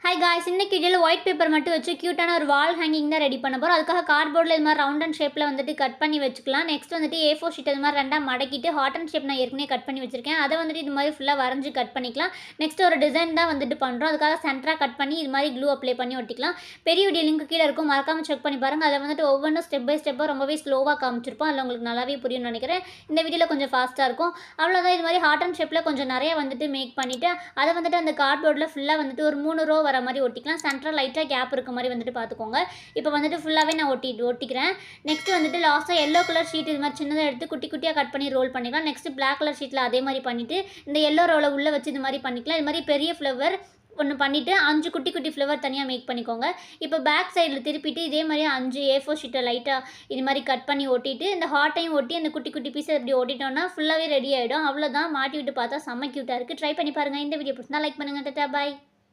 Hi guys, இன்னைக்கு வீடியோவில் white paper மட்டும் வச்சு க்யூட்டான ஒரு வால் ஹேங்கிங் தான் ரெடி பண்ண போகிறோம். அதுக்காக கார்ட்போர்டில் இது மாதிரி ரவுண்ட் அண்ட் ஷேப்பில் வந்துட்டு கட் பண்ணி வச்சுக்கலாம். நெக்ஸ்ட் வந்துட்டு A4 ஷீட் இது மாதிரி ரெண்டாக மடக்கிட்டு ஹார்ட் அண்ட் ஷேப் நான் ஏற்கனவே கட் பண்ணி வச்சிருக்கேன். அதை வந்துட்டு இது மாதிரி ஃபுல்லாக வரைஞ்சி கட் பண்ணிக்கலாம். நெக்ஸ்ட் ஒரு டிசைன் தான் வந்துட்டு பண்ணுறோம். அதுக்காக சென்டராக கட் பண்ணி இது மாதிரி க்ளூ அப்ளை பண்ணி ஒட்டிக்கலாம். பெரிய வீடியோ லிங்க் கீழே இருக்கும், மறக்காமல் செக் பண்ணி பாருங்கள். அதை வந்துட்டு ஒவ்வொன்றும் ஸ்டெப் பை ஸ்டெப்பாக ரொம்பவே ஸ்லோவாக காமிச்சிருப்போம். அதில் உங்களுக்கு நல்லாவே புரியும்னு நினைக்கிறேன். இந்த வீடியோவில் கொஞ்சம் ஃபாஸ்ட்டாக இருக்கும். அவ்வளோதான். இது மாதிரி ஹார்ட் அண்ட் ஷேப்பில் கொஞ்சம் நிறைய வந்துட்டு மேக் பண்ணிவிட்டு அதை வந்துட்டு அந்த கார்ட்போர்டில் ஃபுல்லாக வந்துட்டு ஒரு 3 ரோ வர மாதிரி ஒட்டிக்கலாம். சென்டராக லைட்டாக கேப் இருக்க மாதிரி வந்துட்டு பார்த்துக்கோங்க. இப்போ வந்துட்டு ஃபுல்லாகவே நான் ஒட்டிக்கிறேன். நெக்ஸ்ட் வந்துட்டு லாஸ்ட்டாக எல்லோ கலர் ஷீட் இது மாதிரி சின்னதாக எடுத்து குட்டி குட்டியாக கட் பண்ணி ரோல் பண்ணிக்கலாம். நெக்ஸ்ட் பிளாக் கலர் ஷீட்டில் அதே மாதிரி பண்ணிவிட்டு இந்த எல்லோ ரோவில் உள்ளே வச்சு இது மாதிரி பண்ணிக்கலாம். இது மாதிரி பெரிய ஃப்ளவர் ஒன்று பண்ணிவிட்டு 5 குட்டி குட்டி ஃப்ளவர் தனியாக மேக் பண்ணிக்கோங்க. இப்போ பேக் சைடில் திருப்பிட்டு இதே மாதிரி 5 A4 ஷீட்டை லைட்டாக இது மாதிரி கட் பண்ணி ஒட்டிட்டு இந்த ஹார்ட்டையும் ஒட்டி அந்த குட்டி குட்டி பீஸை இப்படி ஒட்டிட்டோம்னா ஃபுல்லாகவே ரெடி ஆகிடும். அவ்வளோதான். மாட்டி விட்டு பார்த்தா செம்ம க்யூட்டாக இருக்குது. ட்ரை பண்ணி பாருங்கள். இந்த வீடியோ பிடிச்சிருந்தா லைக் பண்ணுங்கள். டாடா, பாய்.